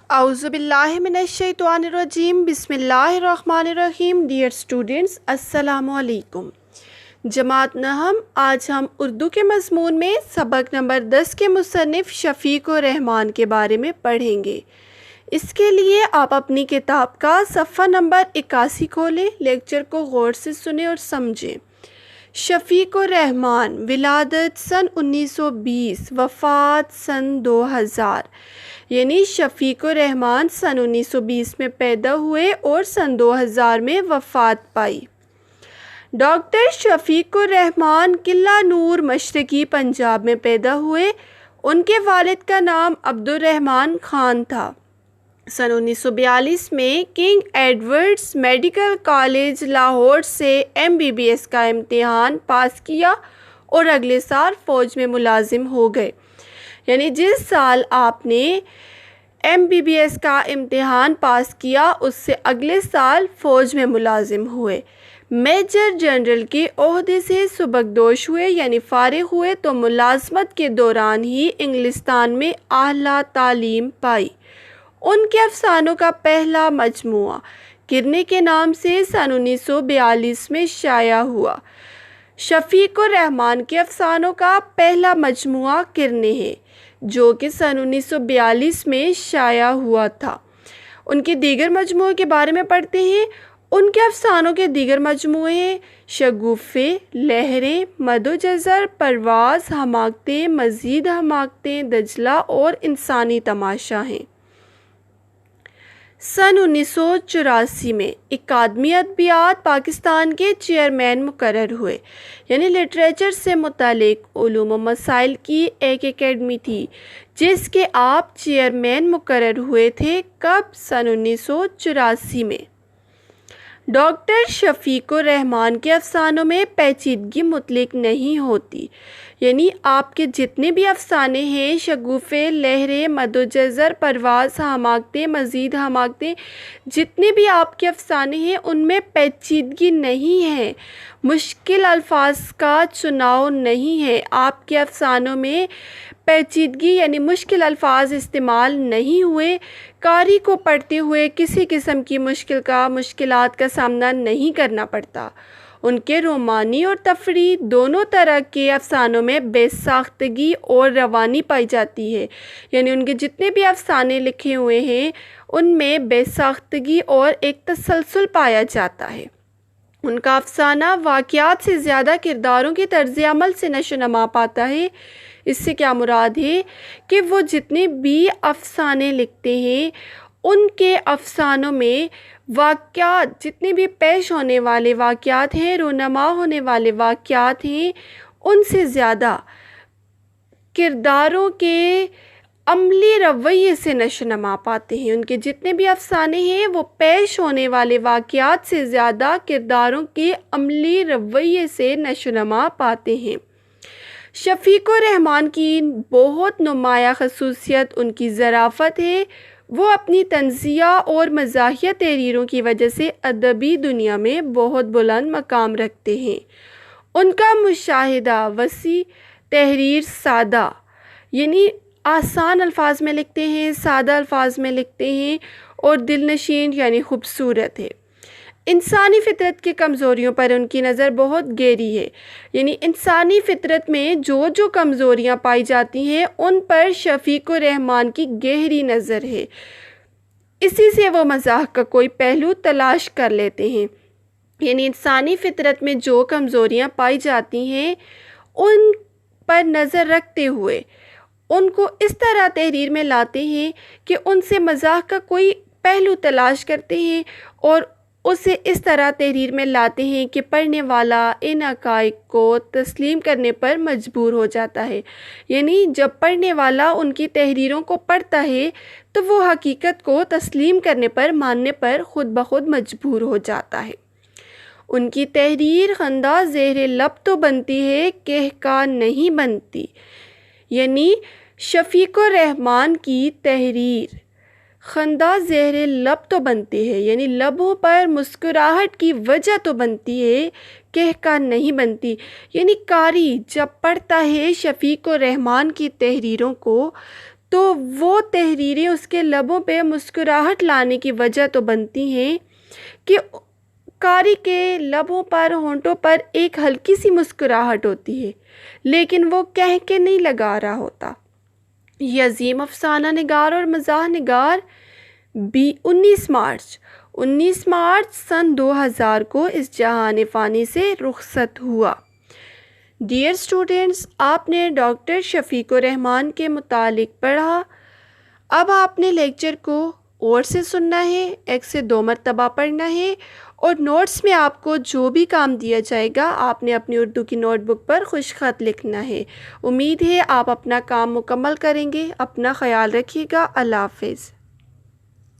اعوذ باللہ من الشیطان الرجیم بسم اللہ الرحمن الرحیم۔ ڈیئر اسٹوڈنٹس، السلام علیکم۔ جماعت نہم، آج ہم اردو کے مضمون میں سبق نمبر 10 کے مصنف شفیق الرحمان کے بارے میں پڑھیں گے۔ اس کے لیے آپ اپنی کتاب کا صفحہ نمبر 81 کھولیں، لیکچر کو غور سے سنیں اور سمجھیں۔ شفیق الرحمان، ولادت سن 1920، وفات سن 2000۔ یعنی شفیق الرحمان سن 1920 میں پیدا ہوئے اور سن 2000 میں وفات پائی۔ ڈاکٹر شفیق الرحمان قلعہ نور، مشرقی پنجاب میں پیدا ہوئے۔ ان کے والد کا نام عبد الرحمان خان تھا۔ سن 1942 میں king Edwards medical college Lahore سے MBBS کا امتحان پاس کیا اور اگلے سال فوج میں ملازم ہو گئے۔ یعنی جس سال آپ نے MBBS کا امتحان پاس کیا اس سے اگلے سال فوج میں ملازم ہوئے۔ میجر جنرل کے عہدے سے سبکدوش ہوئے، یعنی فارغ ہوئے تو ملازمت کے دوران ہی انگلستان میں اعلیٰ تعلیم پائی۔ ان کے افسانوں کا پہلا مجموعہ کرنے کے نام سے سن 1942 میں شائع ہوا۔ شفیق الرحمان کے افسانوں کا پہلا مجموعہ کرنے ہے، جو کہ سن 1942 میں شائع ہوا تھا۔ ان کے دیگر مجموعوں کے بارے میں پڑھتے ہیں۔ ان کے افسانوں کے دیگر مجموعے ہیں شگوفے، لہریں، مد و جزر، پرواز، حماقتیں، مزید حماقتیں، دجلہ اور انسانی تماشا ہیں۔ سن 1984 میں اکادمی ادبیات پاکستان کے چیئرمین مقرر ہوئے۔ یعنی لٹریچر سے متعلق علوم و مسائل کی ایک اکیڈمی تھی جس کے آپ چیئرمین مقرر ہوئے تھے۔ کب؟ سن 1984 میں۔ ڈاکٹر شفیق الرحمان کے افسانوں میں پیچیدگی مطلق نہیں ہوتی۔ یعنی آپ کے جتنے بھی افسانے ہیں، شگوفے، لہریں، مد و جزر، پرواز، حماقتیں، مزید حماقتیں، جتنے بھی آپ کے افسانے ہیں ان میں پیچیدگی نہیں ہے، مشکل الفاظ کا چناؤ نہیں ہے۔ آپ کے افسانوں میں پیچیدگی یعنی مشکل الفاظ استعمال نہیں ہوئے۔ قاری کو پڑھتے ہوئے کسی قسم کی مشکلات کا سامنا نہیں کرنا پڑتا۔ ان کے رومانی اور تفریح دونوں طرح کے افسانوں میں بے ساختگی اور روانی پائی جاتی ہے۔ یعنی ان کے جتنے بھی افسانے لکھے ہوئے ہیں ان میں بے ساختگی اور ایک تسلسل پایا جاتا ہے۔ ان کا افسانہ واقعات سے زیادہ کرداروں کے طرز عمل سے نشو و نما پاتا ہے۔ اس سے کیا مراد ہے کہ وہ جتنے بھی افسانے لکھتے ہیں ان کے افسانوں میں واقعات، جتنے بھی پیش ہونے والے واقعات ہیں، رونما ہونے والے واقعات ہیں، ان سے زیادہ کرداروں کے عملی رویے سے نشو و نما پاتے ہیں۔ ان کے جتنے بھی افسانے ہیں وہ پیش ہونے والے واقعات سے زیادہ کرداروں کے عملی رویے سے نشو و نما پاتے ہیں۔ شفیق الرحمان کی بہت نمایاں خصوصیت ان کی ظرافت ہے۔ وہ اپنی طنزیہ اور مزاحیہ تحریروں کی وجہ سے ادبی دنیا میں بہت بلند مقام رکھتے ہیں۔ ان کا مشاہدہ وسیع، تحریر سادہ، یعنی آسان الفاظ میں لکھتے ہیں، سادہ الفاظ میں لکھتے ہیں اور دل نشین یعنی خوبصورت ہے۔ انسانی فطرت کی کمزوریوں پر ان کی نظر بہت گہری ہے۔ یعنی انسانی فطرت میں جو کمزوریاں پائی جاتی ہیں ان پر شفیق الرحمان کی گہری نظر ہے۔ اسی سے وہ مزاح کا کوئی پہلو تلاش کر لیتے ہیں۔ یعنی انسانی فطرت میں جو کمزوریاں پائی جاتی ہیں ان پر نظر رکھتے ہوئے ان کو اس طرح تحریر میں لاتے ہیں کہ ان سے مزاح کا کوئی پہلو تلاش کرتے ہیں اور اسے اس طرح تحریر میں لاتے ہیں کہ پڑھنے والا ان حقائق کو تسلیم کرنے پر مجبور ہو جاتا ہے۔ یعنی جب پڑھنے والا ان کی تحریروں کو پڑھتا ہے تو وہ حقیقت کو تسلیم کرنے پر، ماننے پر خود بخود مجبور ہو جاتا ہے۔ ان کی تحریر خندہ زہر لب تو بنتی ہے، کہکا نہیں بنتی۔ یعنی شفیق الرحمان کی تحریر خندہ زہر لب تو بنتی ہے، یعنی لبوں پر مسکراہٹ کی وجہ تو بنتی ہے، کہکا نہیں بنتی۔ یعنی قاری جب پڑھتا ہے شفیق الرحمان کی تحریروں کو تو وہ تحریریں اس کے لبوں پہ مسکراہٹ لانے کی وجہ تو بنتی ہیں کہ قاری کے لبوں پر ہونٹوں پر ایک ہلکی سی مسکراہٹ ہوتی ہے، لیکن وہ کہہ کے نہیں لگا رہا ہوتا۔ یہ عظیم افسانہ نگار اور مزاح نگار 19 مارچ سن 2000 کو اس جہان فانی سے رخصت ہوا۔ ڈیئر اسٹوڈنٹس، آپ نے ڈاکٹر شفیق الرحمان کے متعلق پڑھا۔ اب آپ نے لیکچر کو اور سے سننا ہے، 1 سے 2 مرتبہ پڑھنا ہے، اور نوٹس میں آپ کو جو بھی کام دیا جائے گا آپ نے اپنی اردو کی نوٹ بک پر خوش خط لکھنا ہے۔ امید ہے آپ اپنا کام مکمل کریں گے۔ اپنا خیال رکھیے گا۔ اللہ حافظ۔